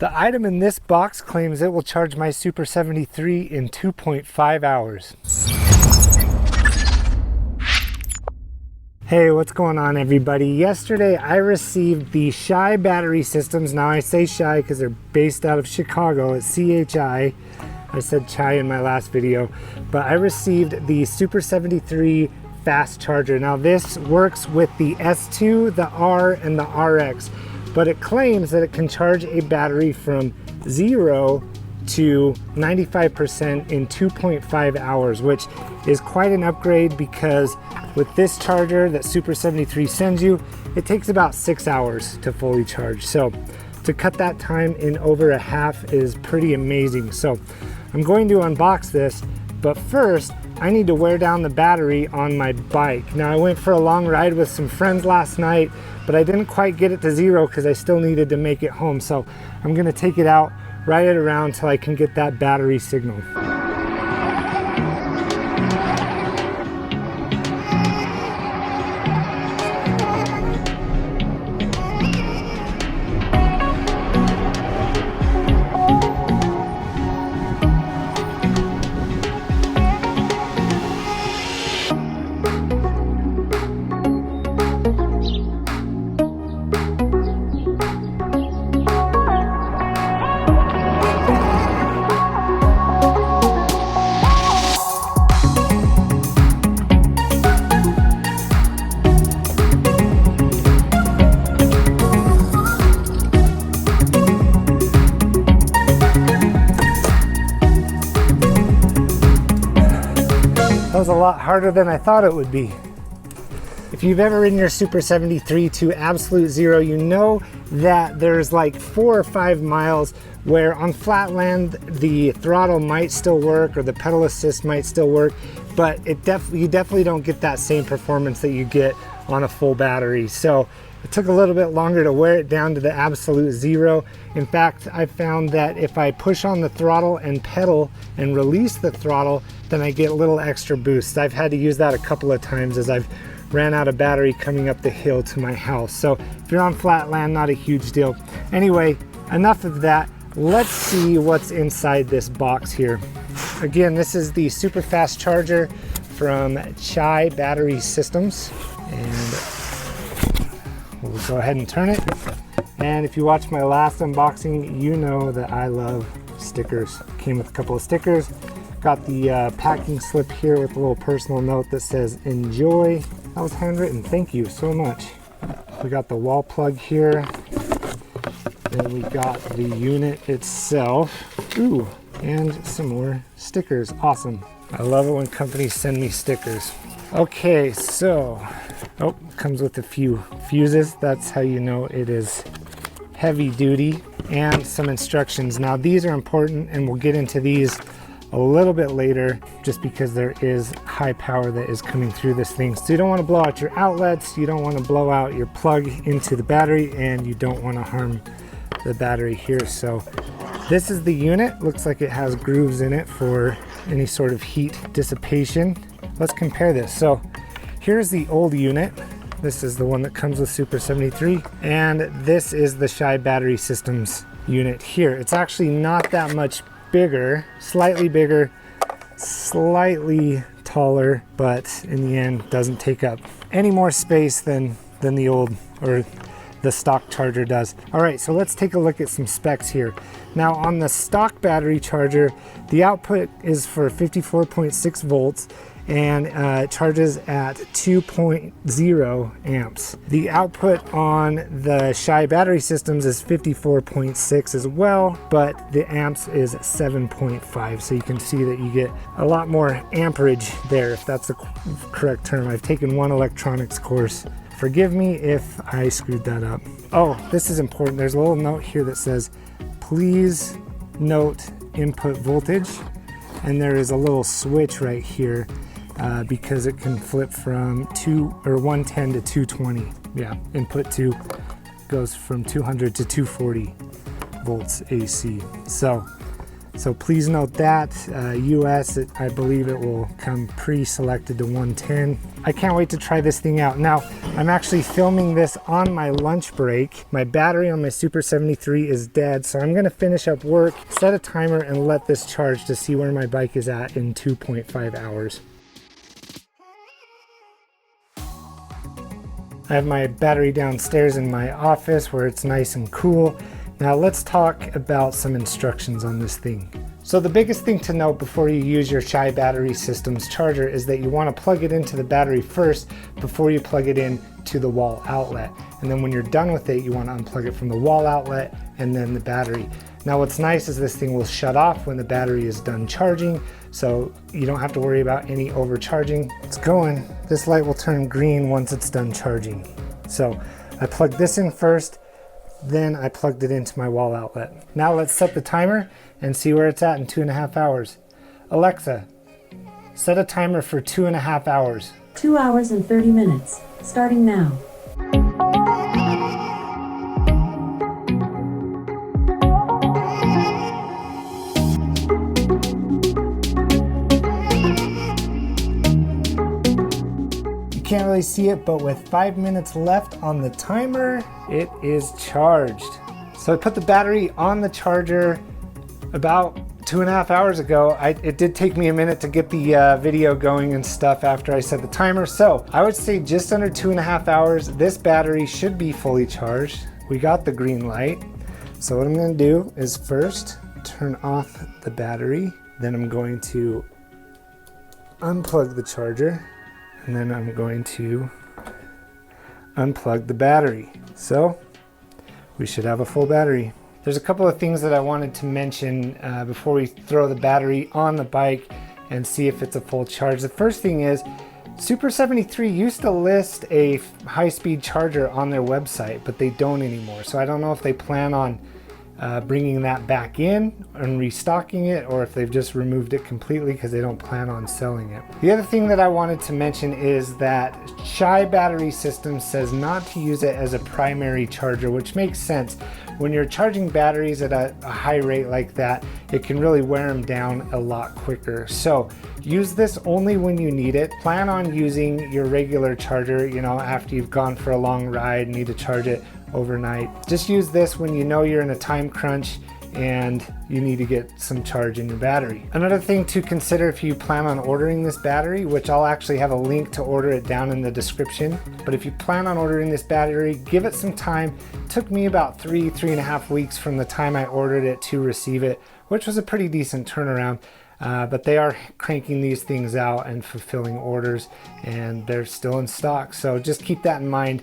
The item in this box claims it will charge my Super 73 in 2.5 hours. Hey, what's going on everybody? Yesterday I received the ChiBatterySystems. Now I say Chi because they're based out of Chicago. It's CHI. I said Chi in my last video. But I received the Super 73 fast charger. Now this works with the S2, the R, and the RX. But it claims that it can charge a battery from 0 to 95% in 2.5 hours, which is quite an upgrade because with this charger that Super 73 sends you, it takes about 6 hours to fully charge. So to cut that time in over a half is pretty amazing. So I'm going to unbox this, but first I need to wear down the battery on my bike. Now I went for a long ride with some friends last night, but I didn't quite get it to 0 because I still needed to make it home. So I'm gonna take it out, ride it around till I can get that battery signal. That was a lot harder than I thought it would be. If you've ever ridden your Super 73 to absolute 0, you know that there's like 4 or 5 miles where on flat land the throttle might still work or the pedal assist might still work, but you definitely don't get that same performance that you get on a full battery. So it took a little bit longer to wear it down to the absolute 0. In fact, I found that if I push on the throttle and pedal and release the throttle, then I get a little extra boost. I've had to use that a couple of times as I've ran out of battery coming up the hill to my house. So if you're on flat land, not a huge deal. Anyway, enough of that. Let's see what's inside this box here. Again, this is the super fast charger from ChiBatterySystems, and we'll go ahead and turn it. And if you watched my last unboxing, you know that I love stickers. Came with a couple of stickers. Got the packing slip here with a little personal note that says enjoy. That was handwritten, thank you so much. We got the wall plug here. Then we got the unit itself. Ooh, and some more stickers, awesome. I love it when companies send me stickers. Okay, so, oh, comes with a few fuses. That's how you know it is heavy duty, and some instructions. Now these are important and we'll get into these a little bit later just because there is high power that is coming through this thing. So you don't want to blow out your outlets, you don't want to blow out your plug into the battery, and you don't want to harm the battery here. So this is the unit. Looks like it has grooves in it for any sort of heat dissipation. Let's compare this. So here's the old unit. This is the one that comes with Super 73, and this is the ChiBatterySystems unit here. It's actually not that much bigger, slightly taller, but in the end doesn't take up any more space than the old or the stock charger does. All right, so let's take a look at some specs here. Now on the stock battery charger, the output is for 54.6 volts and it charges at 2.0 amps. The output on the ChiBatterySystems is 54.6 as well, but the amps is 7.5. So you can see that you get a lot more amperage there, if that's the correct term. I've taken one electronics course. Forgive me if I screwed that up. Oh, this is important. There's a little note here that says, please note input voltage. And there is a little switch right here because it can flip from 110 to 220. Yeah, input 2 goes from 200 to 240 volts AC. So So please note that. US, I believe it will come pre-selected to 110. I can't wait to try this thing out. Now, I'm actually filming this on my lunch break. My battery on my Super 73 is dead, so I'm gonna finish up work, set a timer, and let this charge to see where my bike is at in 2.5 hours. I have my battery downstairs in my office where it's nice and cool. Now let's talk about some instructions on this thing. So the biggest thing to note before you use your ChiBatterySystems charger is that you want to plug it into the battery first before you plug it in to the wall outlet. And then when you're done with it, you want to unplug it from the wall outlet and then the battery. Now what's nice is this thing will shut off when the battery is done charging, so you don't have to worry about any overcharging. It's going. This light will turn green once it's done charging. So I plugged this in first, then I plugged it into my wall outlet. Now let's set the timer and see where it's at in 2.5 hours. Alexa, set a timer for 2.5 hours. 2 hours and 30 minutes, starting now. Can't really see it, but with 5 minutes left on the timer, it is charged. So I put the battery on the charger about 2.5 hours ago. It did take me a minute to get the video going and stuff after I set the timer. So I would say just under 2.5 hours, this battery should be fully charged. We got the green light. So what I'm gonna do is first turn off the battery. Then I'm going to unplug the charger. And then I'm going to unplug the battery. So we should have a full battery. There's a couple of things that I wanted to mention before we throw the battery on the bike and see if it's a full charge. The first thing is Super 73 used to list a high-speed charger on their website, but they don't anymore. So I don't know if they plan on bringing that back in and restocking it, or if they've just removed it completely because they don't plan on selling it. The other thing that I wanted to mention is that ChiBatterySystems says not to use it as a primary charger, which makes sense. When you're charging batteries at a high rate like that, it can really wear them down a lot quicker. So use this only when you need it. Plan on using your regular charger, you know, after you've gone for a long ride and need to charge it overnight. Just use this when you know you're in a time crunch and you need to get some charge in your battery. Another thing to consider if you plan on ordering this battery, which I'll actually have a link to order it down in the description, but if you plan on ordering this battery, give it some time. It took me about 3.5 weeks from the time I ordered it to receive it, which was a pretty decent turnaround. But they are cranking these things out and fulfilling orders, and they're still in stock. So just keep that in mind.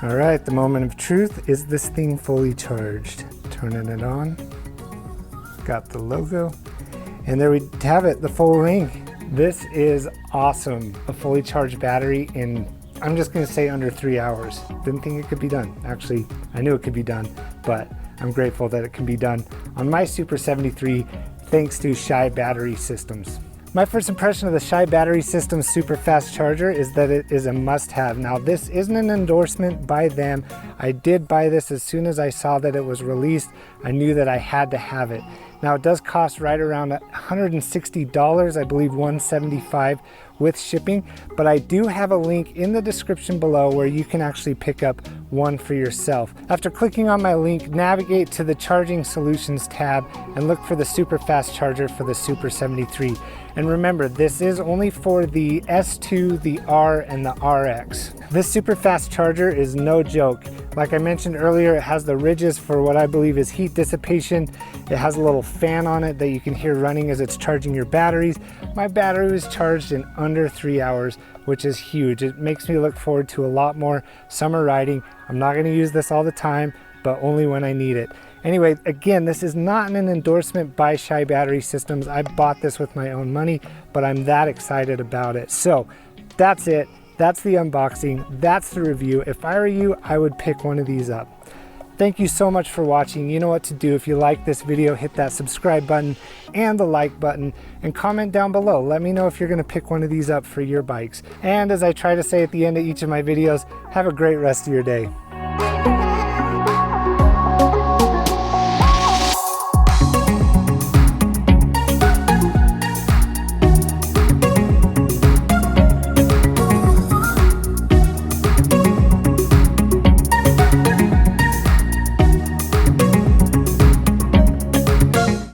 All right, the moment of truth. Is this thing fully charged? Turning it on. Got the logo. And there we have it, the full ring. This is awesome. A fully charged battery in, I'm just gonna say, under 3 hours. Didn't think it could be done. Actually, I knew it could be done, but I'm grateful that it can be done on my Super 73 thanks to ChiBatterySystems. My first impression of the ChiBatterySystems Super Fast Charger is that it is a must-have. Now, this isn't an endorsement by them. I did buy this as soon as I saw that it was released. I knew that I had to have it. Now, it does cost right around $160, I believe $175 with shipping, but I do have a link in the description below where you can actually pick up one for yourself. After clicking on my link, navigate to the Charging Solutions tab and look for the Super Fast Charger for the Super 73. And remember, this is only for the S2, the R, and the RX. This super fast charger is no joke. Like I mentioned earlier, it has the ridges for what I believe is heat dissipation. It has a little fan on it that you can hear running as it's charging your batteries. My battery was charged in under 3 hours, which is huge. It makes me look forward to a lot more summer riding. I'm not gonna use this all the time, but only when I need it. Anyway, again, this is not an endorsement by ChiBatterySystems. I bought this with my own money, but I'm that excited about it. So that's it. That's the unboxing. That's the review. If I were you, I would pick one of these up. Thank you so much for watching. You know what to do. If you like this video, hit that subscribe button and the like button and comment down below. Let me know if you're going to pick one of these up for your bikes. And as I try to say at the end of each of my videos, have a great rest of your day.